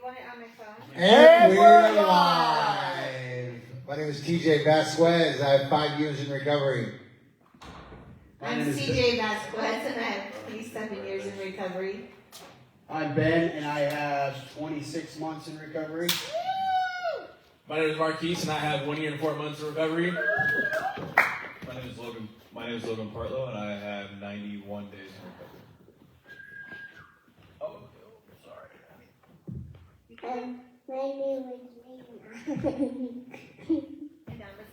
want it on my phone. And we're live. My name is TJ Vasquez. I have 5 years in recovery. I'm CJ Vasquez, and I have 27 years in recovery. I'm Ben, and I have 26 months in recovery. My name is Marquise, and I have 1 year and 4 months in recovery. My name is Logan Partlow, and I have 91 days in recovery. Oh, sorry. My name is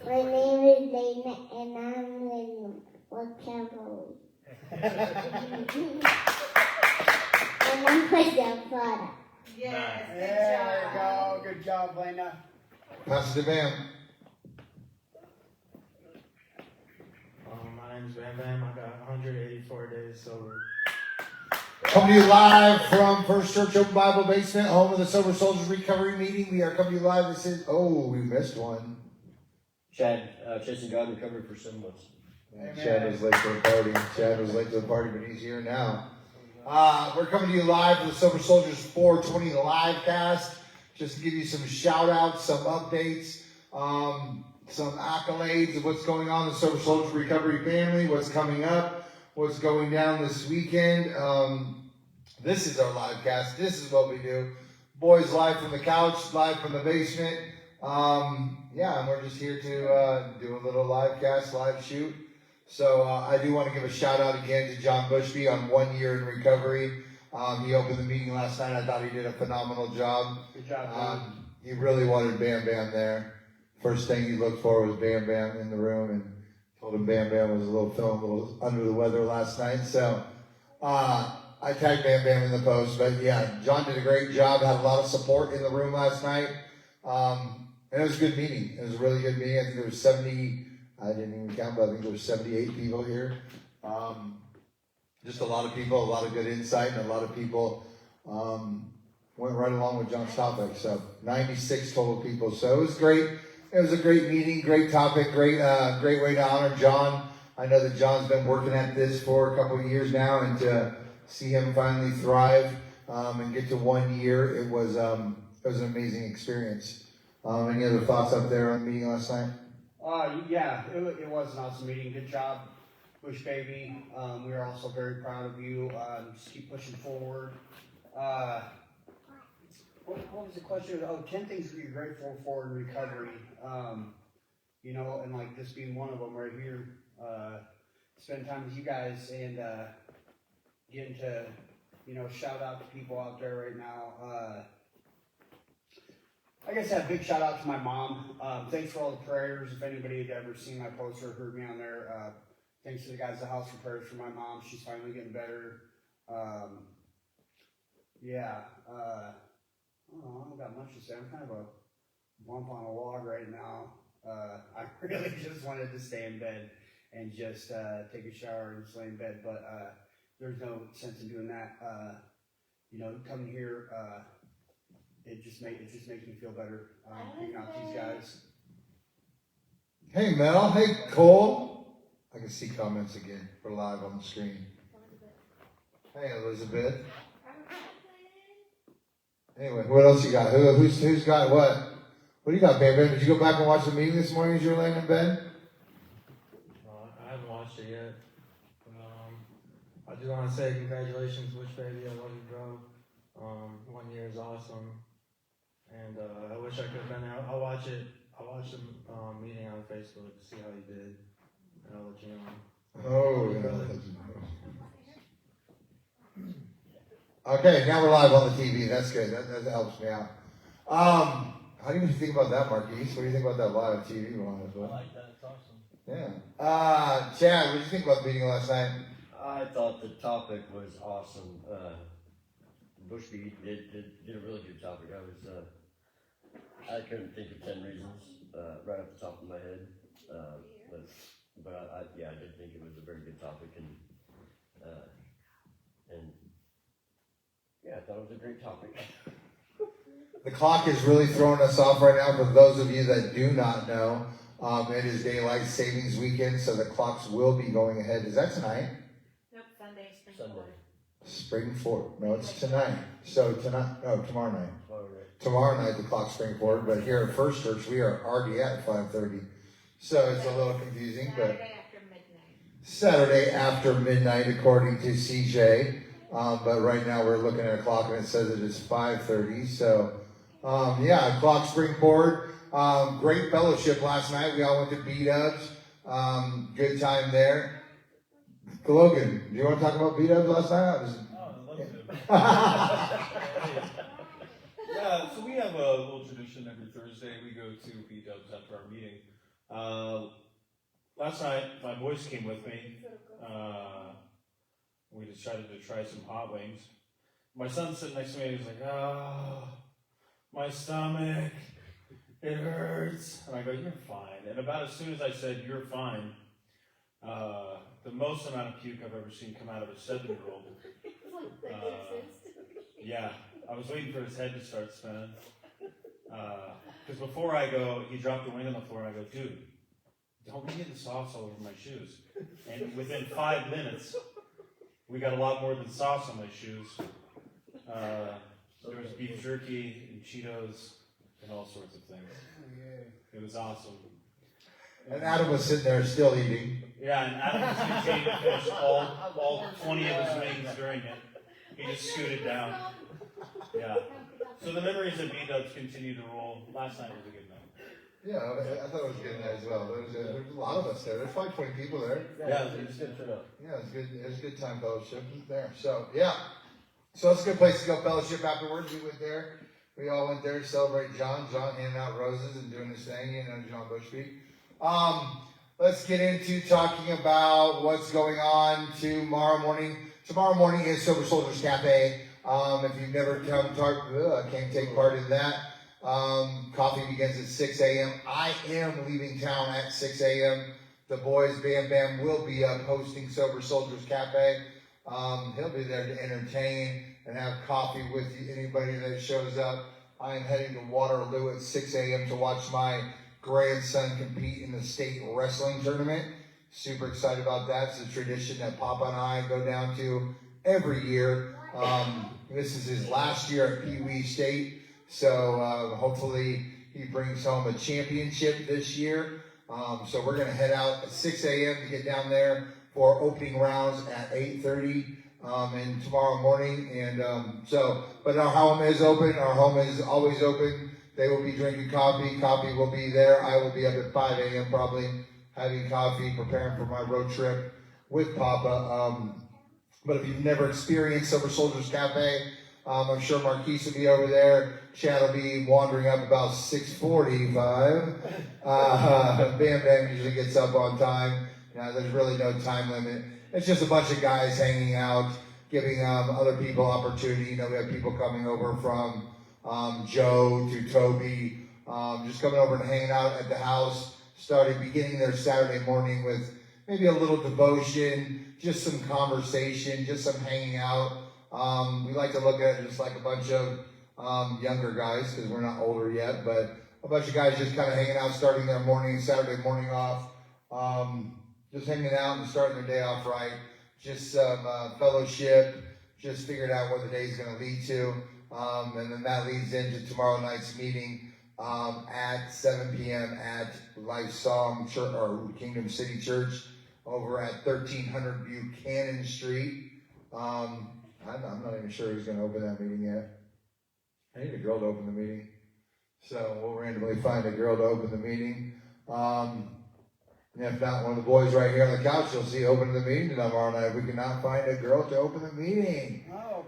My name is Dana, and I'm in recovery. And I'm with the father. Yes, There we go. Good job, Lena. Pass it to Bam. My name is Bam Bam. I got 184 days sober. Coming to you live from First Church Open Bible Basement, home of the Sober Soldierz Recovery Meeting. We are coming to you live. This is, we missed one. Chad, chasing God recovery for 7 months. Chad was late to the party. But he's here now. We're coming to you live for the Sober Soldierz 420 live cast. Just to give you some shout outs, some updates, some accolades of what's going on in the Sober Soldierz Recovery family, what's coming up, what's going down this weekend. This is our live cast. This is what we do. Boys live from the couch, live from the basement. And we're just here to do a little live cast, live shoot. So I do want to give a shout out again to John Bushby on 1 year in recovery. He opened the meeting last night. I thought he did a phenomenal job. Good job, John. He really wanted Bam Bam there. First thing he looked for was Bam Bam in the room, and told him Bam Bam was a little under the weather last night. So I tagged Bam Bam in the post. But yeah, John did a great job. Had a lot of support in the room last night. And it was a good meeting. It was a really good meeting. I think there was 70. I didn't even count, but I think there was 78 people here. Just a lot of people, a lot of good insight, and a lot of people went right along with John's topic. So 96 total people. So it was great. It was a great meeting, great topic, great way to honor John. I know that John's been working at this for a couple of years now, and to see him finally thrive and get to 1 year, it was an amazing experience. Any other thoughts up there on the meeting last night? It was an awesome meeting. Good job, Bush Baby. We are also very proud of you. Just keep pushing forward. What was the question? 10 things that you're grateful for in recovery. And like this being one of them right here. Spend time with you guys and getting to, shout out to people out there right now. I guess a big shout out to my mom. Thanks for all the prayers. If anybody had ever seen my post or heard me on there, thanks to the guys at the house for prayers for my mom. She's finally getting better. I don't got much to say. I'm kind of a bump on a log right now. I really just wanted to stay in bed and just take a shower and just lay in bed, but there's no sense in doing that. Coming here, it just makes me feel better. Hanging out with these guys. Hey Mel, hey Cole. I can see comments again. We're live on the screen. Hey Elizabeth. Anyway, what else you got? Who's got what? What do you got, baby? Did you go back and watch the meeting this morning as you were laying in bed? I haven't watched it yet. I just want to say congratulations, Wish Baby. I love you, bro. 1 year is awesome. And I wish I could have been there. I'll watch it. I'll watch the meeting on Facebook to see how you did. And I'll let you know. Oh, yeah. Okay, now we're live on the TV. That's good. That helps me out. How do you think about that, Marquise? What do you think about that live TV? I like that. It's awesome. Yeah. Chad, what did you think about the meeting last night? I thought the topic was awesome. Bushby did a really good topic. I couldn't think of 10 reasons right off the top of my head, but I did think it was a very good topic, and I thought it was a great topic. The clock is really throwing us off right now. For those of you that do not know, it is daylight savings weekend, so the clocks will be going ahead. Is that tonight? Nope, Sunday. Sunday. Spring 4. No, it's tonight. So tonight, tomorrow night. Oh, Tomorrow night, the clock spring forward, but here at First Church, we are already at 5:30. So it's a little confusing, but Saturday after midnight, according to CJ. But right now we're looking at a clock and it says that it's 5:30. So, yeah, clock spring forward. Great fellowship last night. We all went to B-Dubs. Good time there. Logan, do you want to talk about B-Dubs last night? I'd love to. Yeah, so we have a little tradition every Thursday. We go to B-Dubs after our meeting. Last night, my boys came with me. We decided to try some hot wings. My son's sitting next to me and he's like, oh, my stomach, it hurts. And I go, you're fine. And about as soon as I said, you're fine, the most amount of puke I've ever seen come out of a 7-year-old. Yeah, I was waiting for his head to start spinning. Because before I go, he dropped the wing on the floor and I go, dude, don't get the sauce all over my shoes. And within 5 minutes, we got a lot more than sauce on my shoes. There was beef jerky and Cheetos and all sorts of things. It was awesome. And Adam was sitting there still eating. Yeah, and Adam was continuing to finish all 20 of his wings during it. He just scooted down. Yeah. So the memories of B-Dubs continue to roll. Last night was a good night. Yeah, I thought it was a good night as well. There was a lot of us there. There's probably 20 people there. Yeah, it was good turnout. Yeah, it was good. It was a good time fellowship there. So yeah, so it's a good place to go fellowship afterwards. We went there. We all went there to celebrate John. John handing out roses and doing his thing. You know, John Bushby. Let's get into talking about what's going on tomorrow morning. Tomorrow morning is Sober Soldierz Cafe. If you've never can't take part in that. Coffee begins at 6 a.m. I am leaving town at 6 a.m. The boys, Bam Bam, will be up hosting Sober Soldierz Cafe. He'll be there to entertain and have coffee with anybody that shows up. I am heading to Waterloo at 6 a.m. to watch my grandson compete in the state wrestling tournament. Super excited about that. It's a tradition that Papa and I go down to every year. This is his last year at Pee Wee State. So hopefully he brings home a championship this year. So we're going to head out at 6 a.m. to get down there for opening rounds at 8:30 and tomorrow morning. And but our home is open. Our home is always open. They will be drinking coffee. Coffee will be there. I will be up at 5 a.m. probably having coffee, preparing for my road trip with Papa. But if you've never experienced Sober Soldierz Cafe, I'm sure Marquise will be over there. Chad will be wandering up about 6:45. Bam Bam usually gets up on time. There's really no time limit. It's just a bunch of guys hanging out, giving other people opportunity. We have people coming over from Joe to Toby, just coming over and hanging out at the house, beginning their Saturday morning with maybe a little devotion, just some conversation, just some hanging out. We like to look at it just like a bunch of younger guys, because we're not older yet, but a bunch of guys just kind of hanging out, starting their Saturday morning off, just hanging out and starting their day off right. Just some fellowship, just figuring out what the day's going to lead to. And then that leads into tomorrow night's meeting at 7 p.m. at Life Song Church, or Kingdom City Church, over at 1300 Buchanan Street. I'm not even sure who's going to open that meeting yet. I need a girl to open the meeting. So we'll randomly find a girl to open the meeting. And if not, one of the boys right here on the couch, you'll see opening the meeting tomorrow night. We cannot find a girl to open the meeting.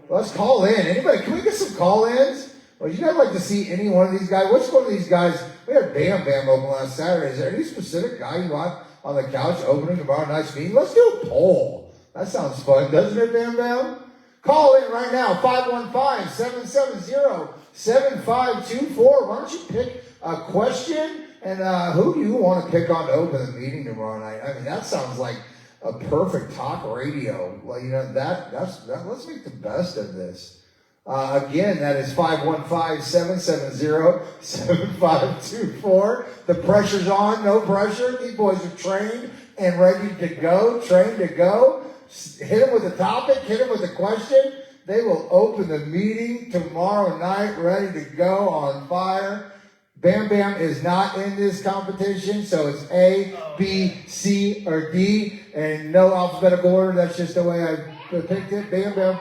Let's call in. Anybody, can we get some call-ins? Would you guys like to see any one of these guys? Which one of these guys? We had Bam Bam open last Saturday. Is there any specific guy you want on the couch opening tomorrow night's meeting? Let's do a poll. That sounds fun, doesn't it, Bam Bam? Call in right now, 515-770-7524. Why don't you pick a question and who do you want to pick on to open the meeting tomorrow night? I mean, that sounds like a perfect talk radio. Well, let's make the best of this. Again, that is 515-770-7524. The pressure's on, no pressure. These boys are trained and ready to go, trained to go. Hit them with a topic, hit them with a question. They will open the meeting tomorrow night, ready to go on fire. Bam Bam is not in this competition, so it's A, B, C, or D, and no alphabetical order. That's just the way I picked it. Bam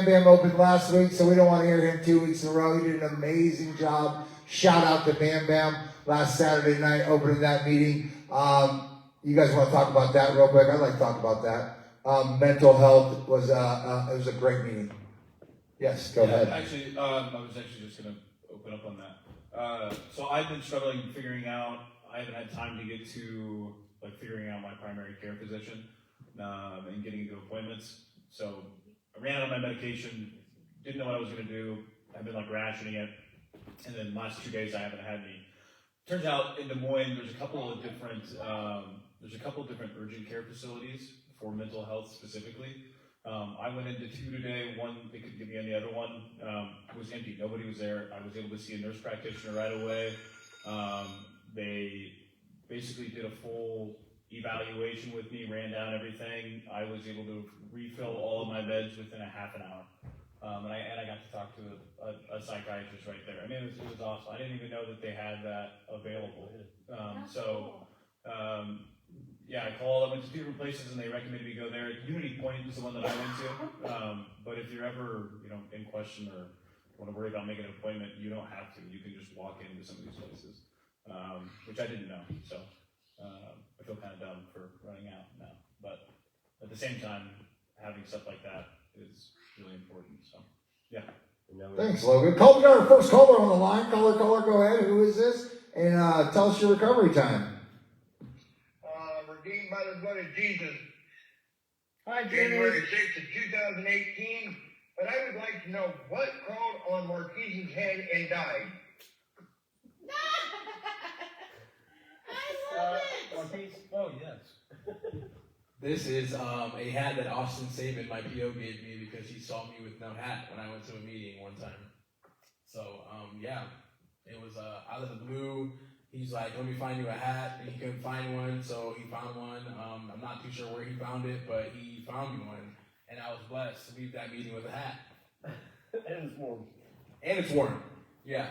Bam opened last week, so we don't want to hear him 2 weeks in a row. He did an amazing job. Shout out to Bam Bam last Saturday night opening that meeting. You guys want to talk about that real quick? I'd like to talk about that. Mental health was it was a great meeting. Yes, go ahead. Actually, I was actually just going to open up on that. So I've been struggling figuring out. I haven't had time to get to like figuring out my primary care physician and getting into appointments. So I ran out of my medication. Didn't know what I was going to do. I've been like rationing it, and then last 2 days I haven't had any. Turns out in Des Moines there's a couple of different urgent care facilities for mental health specifically. I went into 2 today. One, they couldn't get me on the other one. It was empty. Nobody was there. I was able to see a nurse practitioner right away. They basically did a full evaluation with me, ran down everything. I was able to refill all of my meds within a half an hour. And I got to talk to a psychiatrist right there. I mean, it was awesome. I didn't even know that they had that available. Yeah, I called. I went to 2 different places, and they recommended me go there. Unity Point was the one that I went to. But if you're ever, in question or want to worry about making an appointment, you don't have to. You can just walk into some of these places, which I didn't know. So I feel kind of dumb for running out now. But at the same time, having stuff like that is really important. So yeah. Thanks, Logan. We got our first caller on the line. Caller, go ahead. Who is this? And tell us your recovery time. Redeemed by the blood of Jesus. Hi, January 6th of 2018. But I would like to know what crawled on Marquise's head and died. I love it. Marquise? Oh, yes. This is a hat that Austin Saban, my PO, gave me because he saw me with no hat when I went to a meeting one time. So, yeah, it was out of the blue. He's like, let me find you a hat, and he couldn't find one, so he found one. I'm not too sure where he found it, but he found me one, and I was blessed to leave that meeting with a hat. And it's warm. And it's warm, yeah.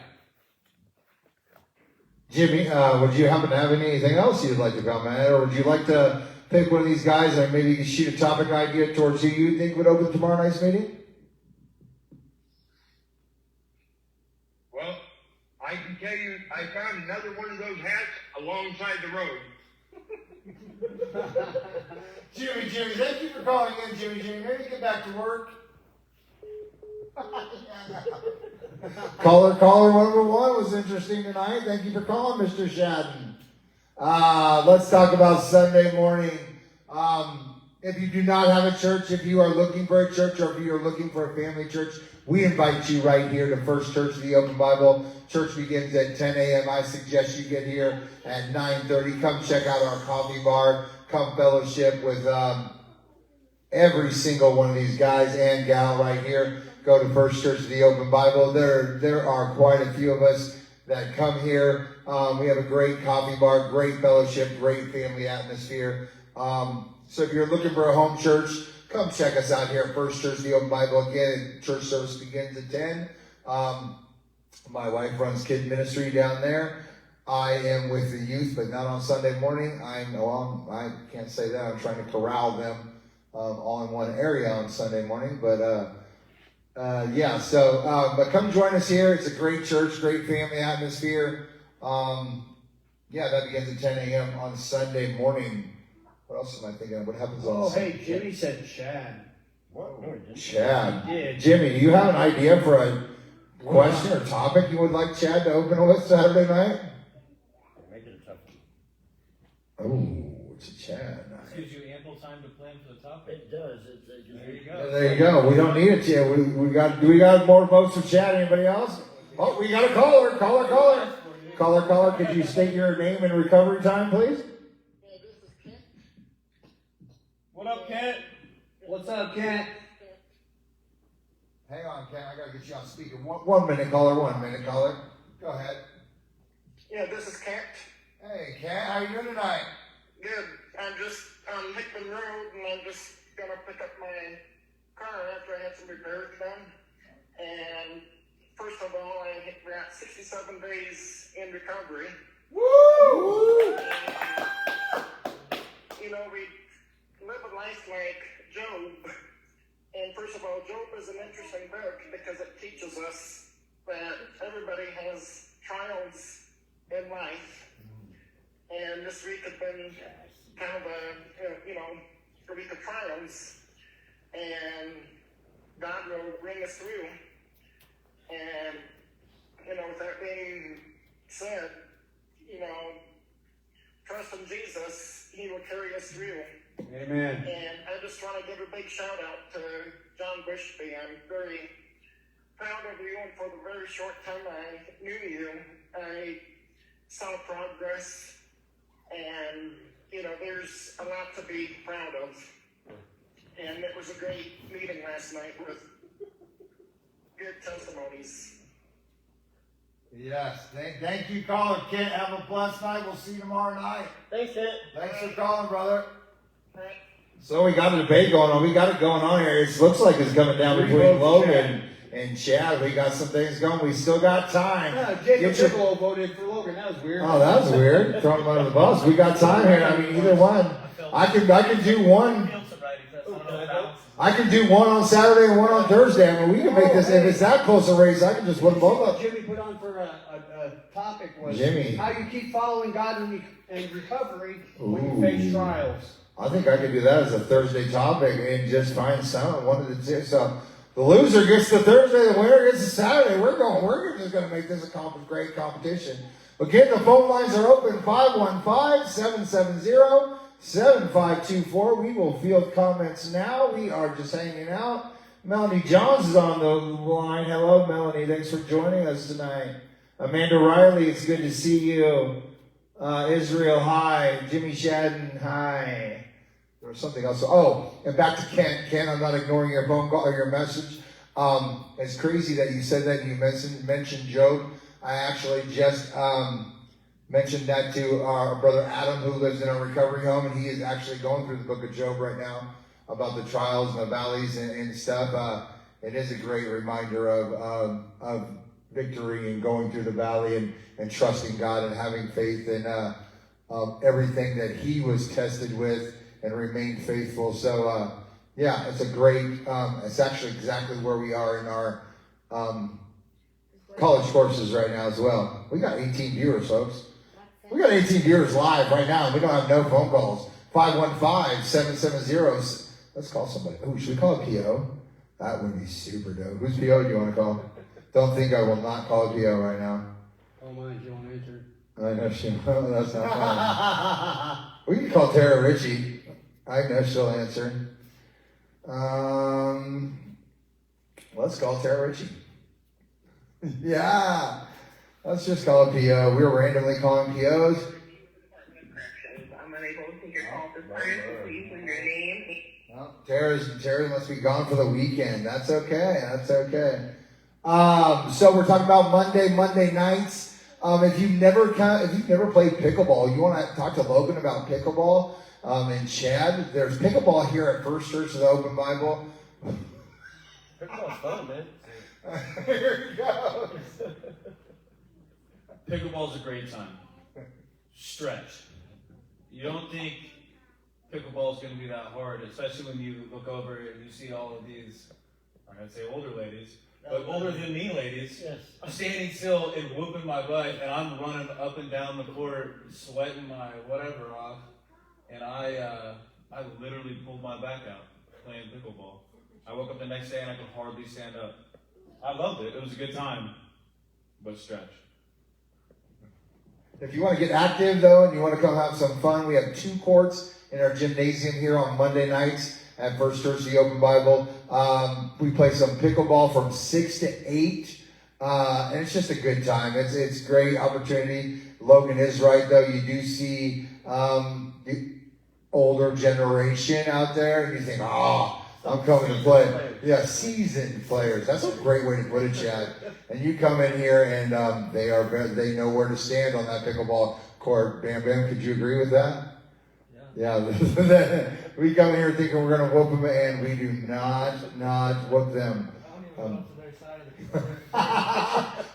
Jimmy, would you happen to have anything else you'd like to comment, or would you like to pick one of these guys and maybe shoot a topic idea towards who you think would open tomorrow night's meeting? Well, I can tell you I found another one of those hats alongside the road. Jimmy, thank you for calling in, Jimmy. Maybe get back to work. Caller number 1 was interesting tonight. Thank you for calling, Mr. Shadden. Let's talk about Sunday morning. If you do not have a church, if you are looking for a church, or if you are looking for a family church, we invite you right here to First Church of the Open Bible. Church begins at 10 a.m. I suggest you get here at 9:30. Come check out our coffee bar. Come fellowship with every single one of these guys and gal right here. Go to First Church of the Open Bible. There are quite a few of us that come here. We have a great coffee bar, great fellowship, great family atmosphere. So if you're looking for a home church, come check us out here at First Church of the Open Bible. Again, church service begins at 10. My wife runs kid ministry down there. I am with the youth, but not on Sunday morning. I can't say that. I'm trying to corral them all in one area on Sunday morning. But but come join us here. It's a great church, great family atmosphere. That begins at 10 a.m. on Sunday morning. What else am I thinking of? What happens on Sunday? Hey, Jimmy said Chad. What? No, it didn't. Chad. Yeah. Jimmy, do you have an idea for a question or topic you would like Chad to open with Saturday night? Make it a tough one. Oh, it's a Chad This night. gives you ample time to plan for the topic. It does. There you go. There you go. We don't need it, Chad. Do we got more votes for Chad? Anybody else? Oh, we got a caller. Caller, could you state your name and recovery time, please? What up, Kent? What's up, Kent? Hang on, Ken. I gotta get you on speaker. One minute, caller. Go ahead. Yeah, this is Kent. Hey, Ken. How you doing tonight? Good. I'm just on Hickman Road, and I'm just gonna pick up my car after I had some repairs done. And first of all, we're at 67 days in recovery. Woo! You know, we live a life like Job. And first of all, Job is an interesting book because it teaches us that everybody has trials in life. And this week has been kind of a week of trials. And God will bring us through. And, with that being said, trust in Jesus, He will carry us through. Amen. And I just want to give a big shout out to John Bushby. I'm very proud of you, and for the very short time I knew you, I saw progress, and, there's a lot to be proud of. And it was a great meeting last night with good testimonies. Yes. Thank you, caller Kent. Have a blessed night. We'll see you tomorrow night. Thanks, Kent. Thanks for calling, brother. Right. So we got a debate going on. We got it going on here. It looks like it's coming down between Logan and Chad. We got some things going. We still got time. Jacob Piccolo voted for Logan. That was weird. Oh, that was weird. Throwing him under the bus. We got time here. I mean, either one. I can do one. I can do one on Saturday and one on Thursday. I mean, we can make this. If it's that close a race, I can just put them both up. Jimmy put on for a topic was Jimmy. how you keep following God in recovery when you face trials. I think I could do that as a Thursday topic and just find one of the two. So the loser gets the Thursday, the winner gets the Saturday. We're just going to make this a great competition. Again, the phone lines are open, 515-770-7524. We will field comments now. We are just hanging out. Melanie Johns is on the line. Hello, Melanie. Thanks for joining us tonight. Amanda Riley, it's good to see you. Israel, hi. Jimmy Shadden, hi. There was something else. Oh, and back to Kent. Kent, I'm not ignoring your phone call or your message. It's crazy that you said that. You mentioned Job. I actually just mentioned that to our brother Adam, who lives in a recovery home, and he is actually going through the book of Job right now about the trials and the valleys and stuff. It is a great reminder of victory and going through the valley and trusting God and having faith in everything that he was tested with and remained faithful. So, yeah, it's a great, it's actually exactly where we are in our college courses right now as well. We got 18 viewers, folks. We got 18 viewers live right now, and we don't have no phone calls. 515-770. Let's call somebody. Oh, should we call a PO? That would be super dope. Whose PO do you want to call? Don't think I will not call a PO right now. Oh, mine, you want to answer? I know she will. That's not funny. We can call Tara Ritchie. I know she'll answer. Let's call Tara Ritchie. Yeah. Let's just call a PO. We're randomly calling POs. I'm unable to take your call this time, so please leave your name. Well, Terry must be gone for the weekend. That's okay. So we're talking about Monday nights. If you've never played pickleball, you want to talk to Logan about pickleball. And Chad, there's pickleball here at First Church of the Open Bible. Pickleball's fun, man. Here he goes. Pickleball's a great time. Stretch. You don't think pickleball's going to be that hard, especially when you look over and you see all of these, I'm going to say older ladies, but older than me ladies, I'm standing still and whooping my butt, and I'm running up and down the court, sweating my whatever off, and I literally pulled my back out playing pickleball. I woke up the next day and I could hardly stand up. I loved it. It was a good time, but stretch. If you want to get active, though, and you want to come have some fun, we have 2 courts in our gymnasium here on Monday nights at First Church of the Open Bible. We play some pickleball from 6 to 8, and it's just a good time. It's a great opportunity. Logan is right, though. You do see the older generation out there, and you think, I'm coming to play. Yeah, seasoned players. That's a great way to put it, Chad. And you come in here, and they know where to stand on that pickleball court. Bam Bam, could you agree with that? Yeah, Yeah, we come here thinking we're going to whoop them, and we do not whoop them.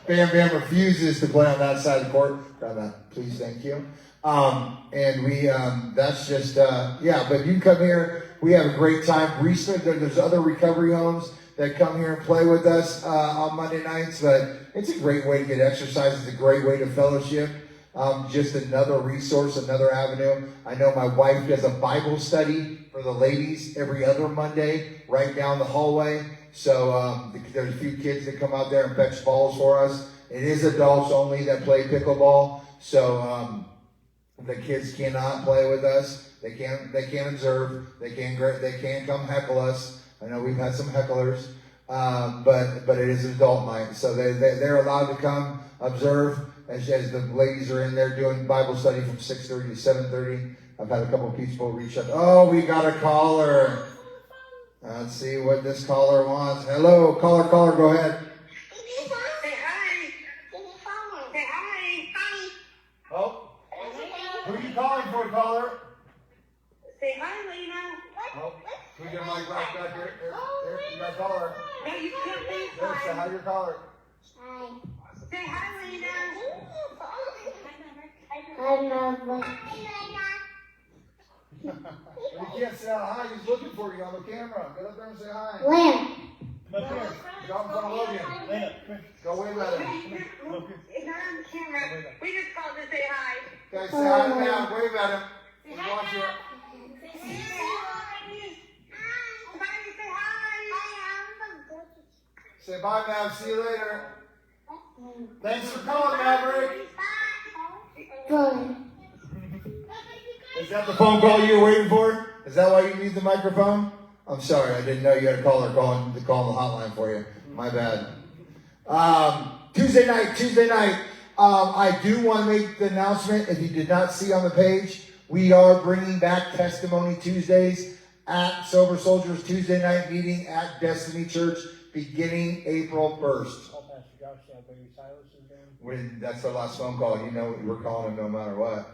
Bam Bam refuses to play on that side of the court. Grab that, please, thank you. And we, that's just, yeah, but you come here, we have a great time. Recently, there's other recovery homes that come here and play with us on Monday nights, but it's a great way to get exercise. It's a great way to fellowship. Just another resource, another avenue. I know my wife does a Bible study for the ladies every other Monday right down the hallway. So there's a few kids that come out there and fetch balls for us. It is adults only that play pickleball. So the kids cannot play with us. They can't observe. They can't come heckle us. I know we've had some hecklers, but it is an adult night, so they're allowed to come observe as the ladies are in there doing Bible study from 6:30 to 7:30. I've had a couple of people reach out. Oh, we got a caller. Let's see what this caller wants. Hello, caller, go ahead. Say hi. Say hi. Oh, who are you calling for, caller? Say hi, Lena. Oh, we got my right back here. Here, you got a caller. No, you can't say There, say hi. hi to your caller. Say hi, Lena. I love it. You can't say hi. He's looking for you on the camera. Get up there and say hi. Where? Come up here. Go up front of Logan. Lena, come here. Go wave at him. It's not on camera. We just called to say hi. Guys, say hi now. Wave at him. He's watching it. Somebody say hi. Say bye, Mav. See you later. Thanks for calling, Maverick. Good. Is that the phone call you were waiting for? Is that why you need the microphone? I'm sorry, I didn't know you had a caller calling the hotline for you. My bad. Tuesday night. I do want to make the announcement. If you did not see on the page, we are bringing back Testimony Tuesdays at Sober Soldierz Tuesday night meeting at Destiny Church beginning April 1st. That's our last phone call. You know we're calling him no matter what.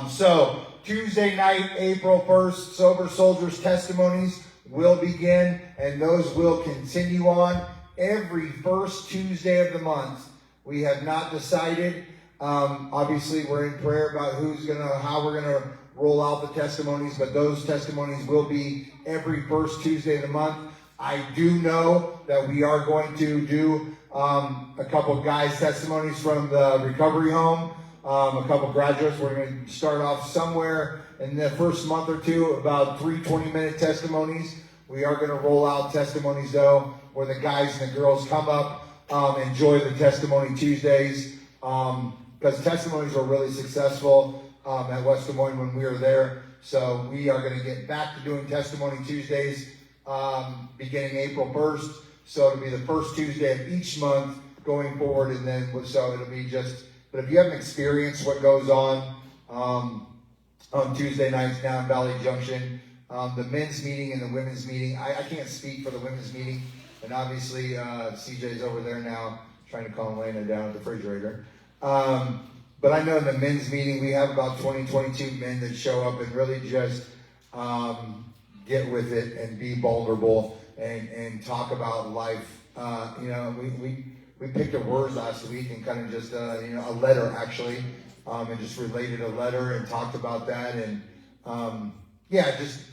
So Tuesday night, April 1st, Sober Soldierz testimonies will begin, and those will continue on every first Tuesday of the month. We have not decided. Obviously, we're in prayer about how we're gonna roll out the testimonies, but those testimonies will be every first Tuesday of the month. I do know that we are going to do a couple guys' testimonies from the recovery home. A couple graduates. We're going to start off somewhere in the first month or two, about 3 20-minute testimonies. We are going to roll out testimonies, though, where the guys and the girls come up, enjoy the Testimony Tuesdays, because testimonies were really successful at West Des Moines when we were there. So we are going to get back to doing Testimony Tuesdays beginning April 1st. So it'll be the first Tuesday of each month going forward, and then so it'll be just. But if you haven't experienced what goes on Tuesday nights down in Valley Junction, the men's meeting and the women's meeting, I can't speak for the women's meeting, and obviously CJ's over there now trying to calm Elena down at the refrigerator. But I know in the men's meeting we have about 22 men that show up and really just get with it and be vulnerable and talk about life. We picked a word last week and kind of just, a letter actually, and just related a letter and talked about that. And,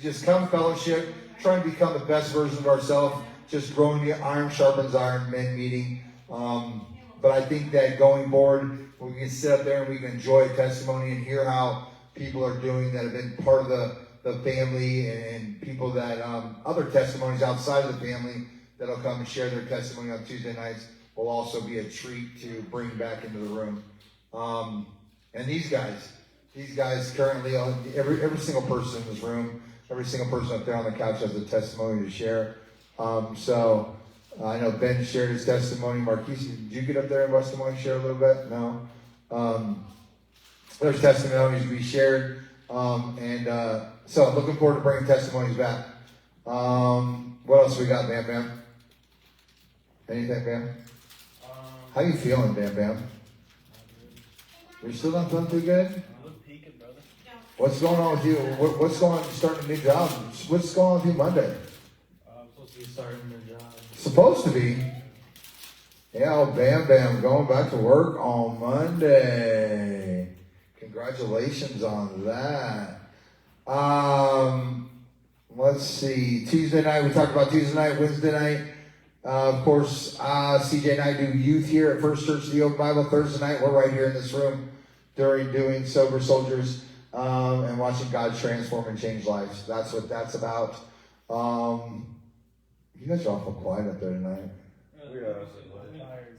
just come fellowship, trying to become the best version of ourselves, just growing the iron sharpens iron men meeting. But I think that going forward, we can sit up there and we can enjoy a testimony and hear how people are doing that have been part of the family and people that, other testimonies outside of the family that'll come and share their testimony on Tuesday nights. Will also be a treat to bring back into the room. And these guys currently, every single person in this room, every single person up there on the couch has a testimony to share. So I know Ben shared his testimony. Marquise, did you get up there in West Des Moines and share a little bit? No. There's testimonies to be shared. So looking forward to bringing testimonies back. What else we got, Bam Bam? Anything, Bam? How you feeling, Bam Bam? You're still not feeling too good? What's going on with you? What's going on? You starting a new job? What's going on with you Monday? I'm supposed to be starting a new job. Supposed to be. Yeah, oh, Bam Bam going back to work on Monday. Congratulations on that. Let's see. Tuesday night, we talked about Tuesday night, Wednesday night. Of course, CJ and I do youth here at First Church of the Open Bible. Thursday night, we're right here in this room doing Sober Soldiers and watching God transform and change lives. That's what that's about. You guys are awful quiet up there tonight. We are.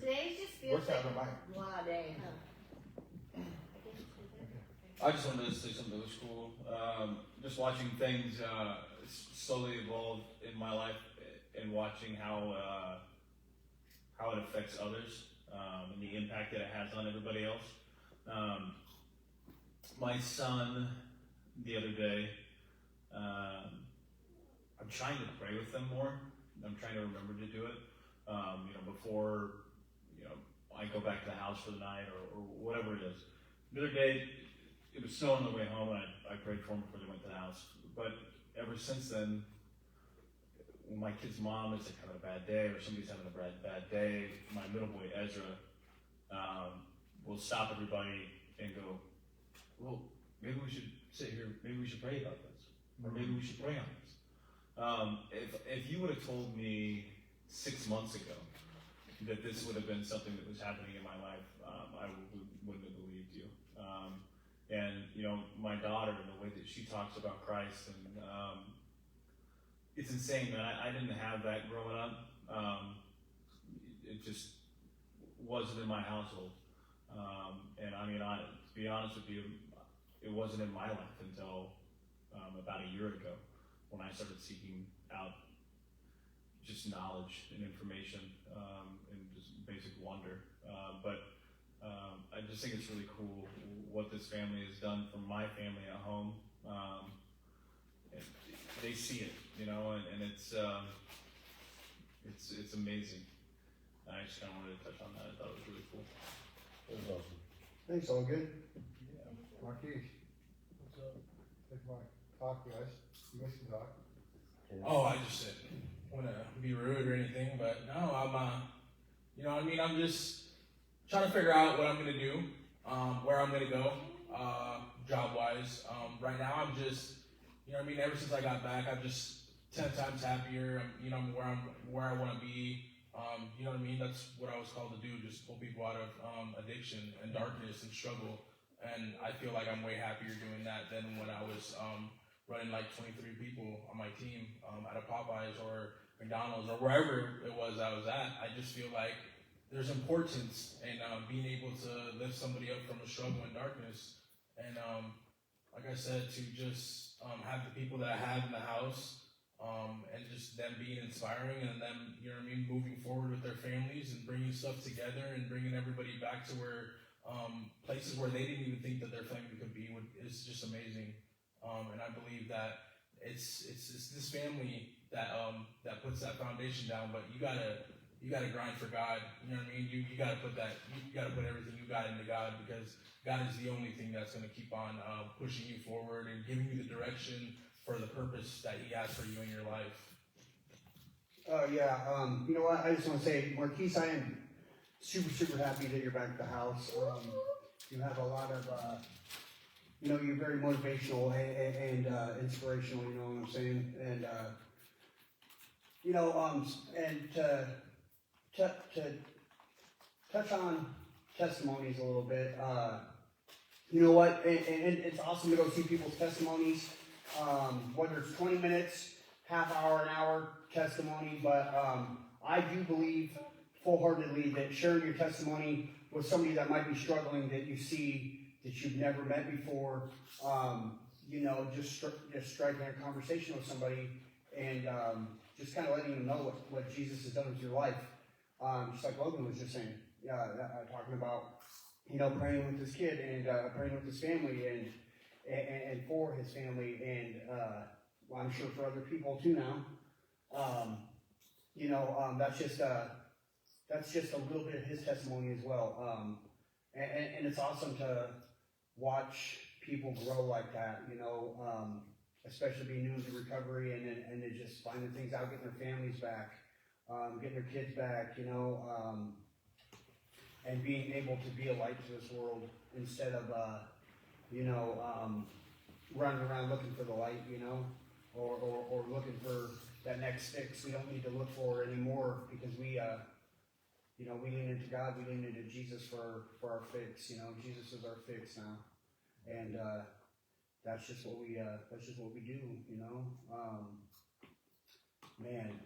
Today just feels like a blah day, huh? I just wanted to say something that was cool. Just watching things slowly evolve in my life and watching how it affects others and the impact that it has on everybody else. My son, the other day, I'm trying to pray with them more. I'm trying to remember to do it. Before I go back to the house for the night or whatever it is. The other day, it was snowing on the way home, and I prayed for them before they went to the house. But ever since then, when my kid's mom is having a bad day, or somebody's having a bad day, my middle boy Ezra will stop everybody and go, "Well, maybe we should sit here. Maybe we should pray about this, or maybe we should pray on this." If you would have told me 6 months ago that this would have been something that was happening in my life, I wouldn't have believed you. My daughter, and the way that she talks about Christ, and it's insane, man. I didn't have that growing up. It just wasn't in my household. To be honest with you, it wasn't in my life until about a year ago when I started seeking out just knowledge and information and just basic wonder. I just think it's really cool what this family has done for my family at home. They see it, and it's amazing. I just kind of wanted to touch on that. I thought it was really cool. It was awesome. Thanks, all good. Yeah. Marquise. What's up? Take my talk, guys. You guys can talk. Oh, I just didn't want to be rude or anything, but no, I'm just trying to figure out what I'm going to do, where I'm going to go, job-wise. Right now, I'm just, ever since I got back, I'm just 10 times happier. I'm where I want to be. That's what I was called to do, just pull people out of addiction and darkness and struggle. And I feel like I'm way happier doing that than when I was running like 23 people on my team at a Popeyes or McDonald's or wherever it was I was at. I just feel like there's importance in being able to lift somebody up from a struggle in darkness. And like I said, to just have the people that I have in the house and just them being inspiring and them, moving forward with their families and bringing stuff together and bringing everybody back to where places where they didn't even think that their family could be is just amazing. And I believe that it's this family that puts that foundation down. But you gotta grind for God. You gotta put everything you got into God, because God is the only thing that's gonna keep on pushing you forward and giving you the direction for the purpose that He has for you in your life. You know what? I just want to say, Marquise, I am super, super happy that you're back at the house. You have a lot of, you're very motivational and inspirational, you know what I'm saying? And, and to touch on testimonies a little bit, you know what? And it's awesome to go see people's testimonies, whether it's 20 minutes, half hour, an hour testimony, but I do believe full-heartedly that sharing your testimony with somebody that might be struggling, that you see, that you've never met before, just striking a conversation with somebody and just kind of letting them know what Jesus has done with your life. Just like Logan was just saying, talking about, praying with his kid and praying with his family and for his family, and I'm sure for other people too now. That's just a little bit of his testimony as well. And it's awesome to watch people grow like that, you know, especially being new to recovery and then just finding things out, getting their families back, getting their kids back, you know, and being able to be a light to this world instead of, you know, running around looking for the light, you know, or looking for that next fix we don't need to look for anymore because we, you know, we lean into God, we lean into Jesus for our fix, you know, Jesus is our fix now. And, that's just what we do, you know. Man,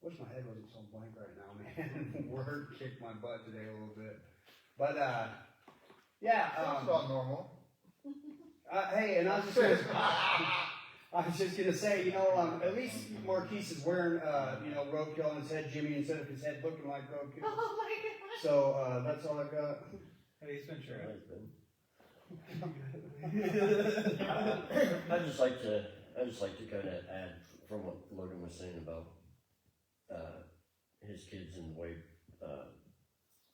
wish my head wasn't so blank right now, man. Word kicked my butt today a little bit. But, yeah. Sounds about normal. Hey, and I was just gonna say, you know, at least Marquise is wearing, you know, roadkill on his head, Jimmy, instead of his head looking like roadkill. Oh my god. So, that's all I got. Hey, he's been sure. I just like to kind of add from what Logan was saying about his kids and the way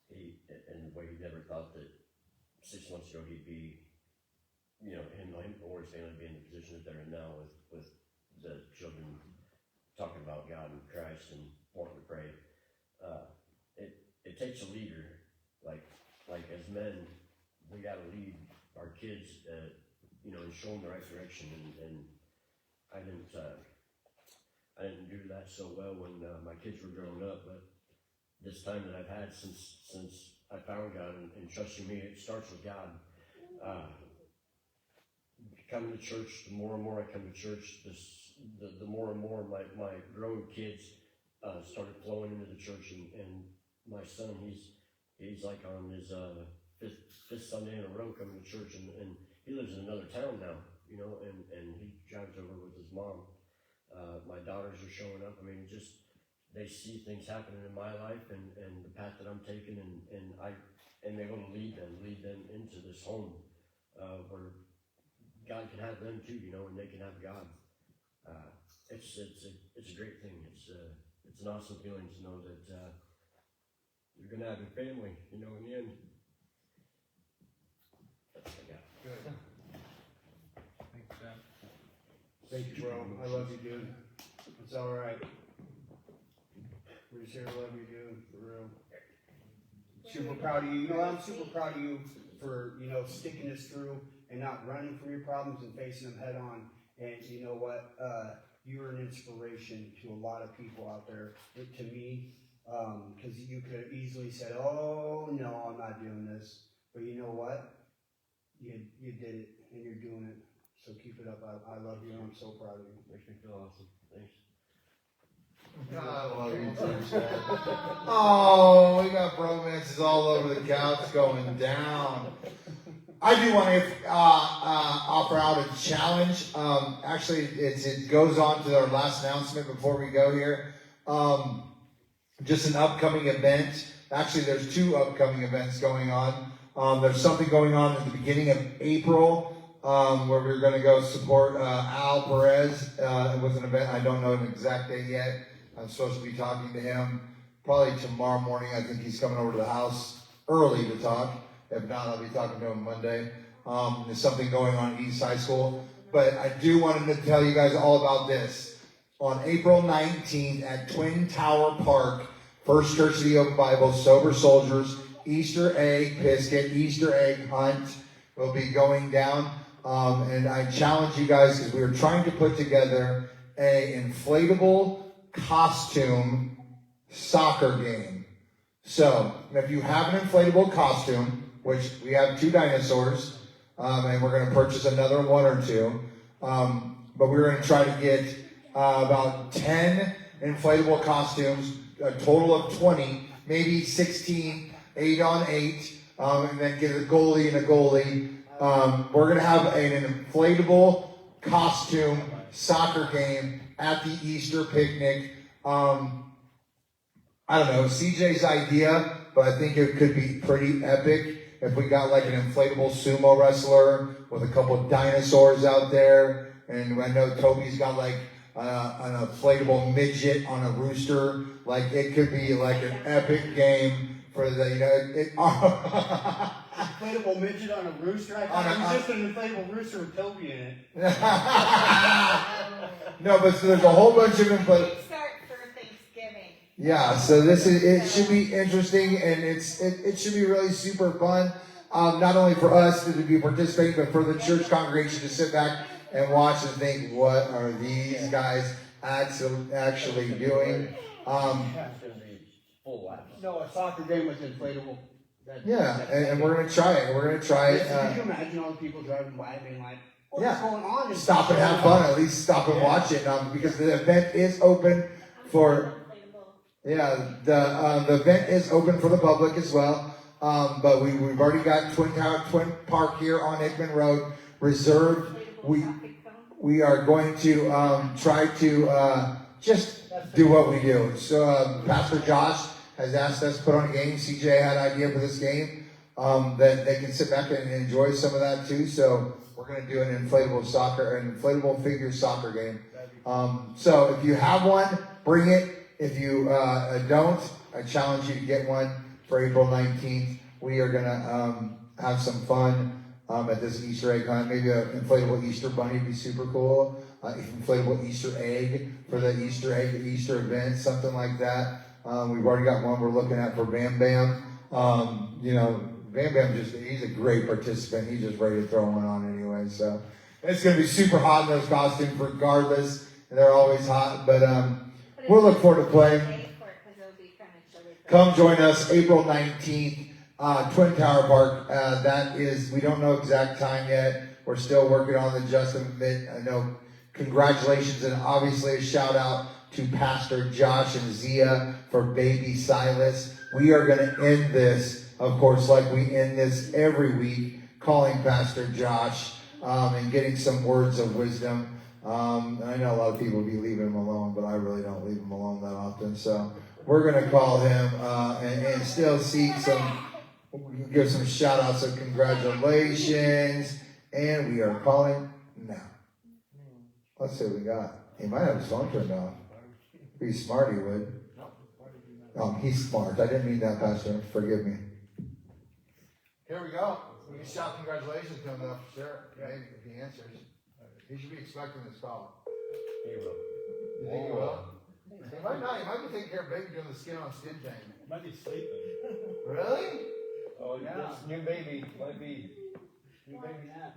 he never thought that 6 months ago he'd be, you know, him or his family be in the position that they're in now with the children talking about God and Christ and wanting to pray. It takes a leader, like as men, we got to lead our kids, you know, and show them the right direction. And I didn't do that so well when my kids were growing up. But this time that I've had since I found God and trusting me, it starts with God. Coming to church, the more and more I come to church, the more and more my grown kids started flowing into the church. And my son, he's like on his fifth Sunday in a row coming to church, and he lives in another town now, you know, and he drives over with his mom. My daughters are showing up. I mean, just they see things happening in my life and the path that I'm taking, and I am able to lead them into this home where God can have them too, you know, and they can have God. It's a great thing. It's an awesome feeling to know that you're gonna have your family, you know, in the end. Good. Thanks, Jeff. Thank you, bro. I love you, dude. It's all right. We're just here to love you, dude, for real. Super proud of you. You know, I'm super proud of you for, you know, sticking this through and not running from your problems and facing them head on. And you know what? You're an inspiration to a lot of people out there. To me, because you could have easily said, "Oh no, I'm not doing this." But you know what? You did it, and you're doing it. So keep it up. I love you, and I'm so proud of you. Makes me feel awesome. Thanks. I love you too, Chad. Oh, we got bromances all over the couch going down. I do want to offer out a challenge. Actually, it goes on to our last announcement before we go here. Just an upcoming event. Actually, there's 2 upcoming events going on. There's something going on at the beginning of April where we're going to go support Al Perez with an event. I don't know an exact date yet. I'm supposed to be talking to him probably tomorrow morning. I think he's coming over to the house early to talk. If not, I'll be talking to him Monday. There's something going on at East High School. But I do want to tell you guys all about this. On April 19th at Twin Tower Park, First Church of the Open Bible, Sober Soldiers, Easter egg biscuit, Easter egg hunt will be going down. And I challenge you guys because we are trying to put together an inflatable costume soccer game. So if you have an inflatable costume, which we have 2 dinosaurs, and we're going to purchase another 1 or 2, but we're going to try to get about 10 inflatable costumes, a total of 20, maybe 16, 8 on 8, and then get a goalie and a goalie. We're going to have an inflatable costume soccer game at the Easter picnic. I don't know, CJ's idea, but I think it could be pretty epic if we got like an inflatable sumo wrestler with a couple of dinosaurs out there. And I know Toby's got like an inflatable midget on a rooster. Like it could be like an epic game for the, you know, Inflatable inflatable midget on a rooster. I thought it was just an inflatable rooster with Toby in it. No, but so there's a whole bunch of inflatable. Start for Thanksgiving. Yeah, so it should be interesting, and it should be really super fun. Not only for us to be participating, but for the church congregation to sit back and watch and think, what are these guys actually doing? It's gonna be full laps. No, a soccer game with inflatable. Yeah, and we're gonna try it. We're gonna try it. Can you imagine all the people driving by being like, what's Yeah. going on? Stop and have fun. At least stop and watch it, because the event is open for. Yeah, the event is open for the public as well. But we've already got Twin Park here on Hickman Road reserved. We are going to try to just do what we do. So Pastor Josh has asked us to put on a game. CJ had an idea for this game that they can sit back and enjoy some of that too. So we're going to do an inflatable figure soccer game. So if you have one, bring it. If you don't, I challenge you to get one for April 19th. We are going to have some fun at this Easter egg hunt. Maybe an inflatable Easter bunny would be super cool. Inflatable Easter egg for the Easter event, something like that. We've already got one we're looking at for Bam Bam. Bam Bam he's a great participant. He's just ready to throw one on anyway. So it's going to be super hot in those costumes regardless. They're always hot, but we'll look forward to playing. Come join us April 19th, Twin Tower Park. We don't know exact time yet. We're still working on the adjustment. I know, congratulations, and obviously a shout out to Pastor Josh and Zia for baby Silas. We are going to end this, of course, like we end this every week, calling Pastor Josh and getting some words of wisdom. I know a lot of people be leaving him alone, but I really don't leave him alone that often. So we're going to call him and still give some shout outs of congratulations. And we are calling now. Let's see what we got. He might have his phone turned off. If he's smart, he would. He's smart. I didn't mean that, Pastor. Forgive me. Here we go. We can shout congratulations to him, though, for sure. Maybe if he answers. He should be expecting this call. He will. You think he will? He might not. He might be taking care of baby doing the skin on skin thing. Might be sleeping. Really? Oh, yeah. This new baby might be. New baby nap.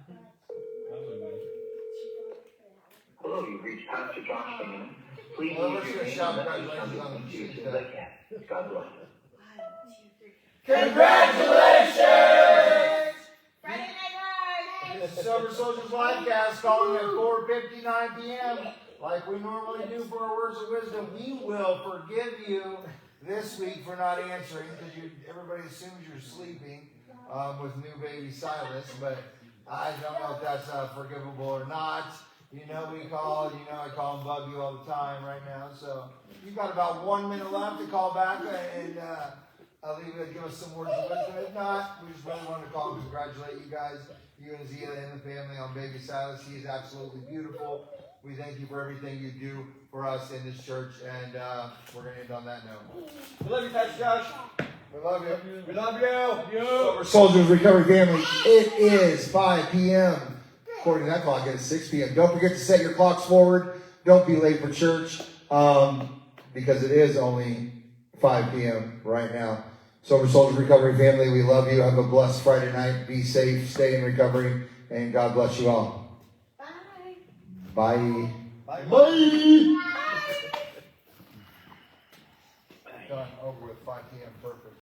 Hello, you've reached Pastor Josh Freeman. Please Well, leave let's your just name shout and message congratulations on something the to you cheese as soon as I can. God bless you. Congratulations! Friday Night Live! Sober Soldiers Livecast calling at 4:59 p.m. Like we normally do for our words of wisdom. We will forgive you this week for not answering because everybody assumes you're sleeping with new baby Silas, but I don't know if that's forgivable or not. We call. I call him Bubby all the time right now. So you've got about 1 minute left to call back and give us some words of wisdom. If not, we just really want to call and congratulate you guys, you and Zia and the family on baby Silas. He is absolutely beautiful. We thank you for everything you do for us in this church, and we're going to end on that note. We love you, Pastor Josh. We love you. We love you. Sober Soldiers Recovery Family. It is 5 p.m. According to that clock, it's 6 p.m. Don't forget to set your clocks forward. Don't be late for church because it is only 5 p.m. right now. Sober Soldiers Recovery Family, we love you. Have a blessed Friday night. Be safe. Stay in recovery. And God bless you all. Bye. Bye. Bye. Done. Over with 5 p.m. Perfect.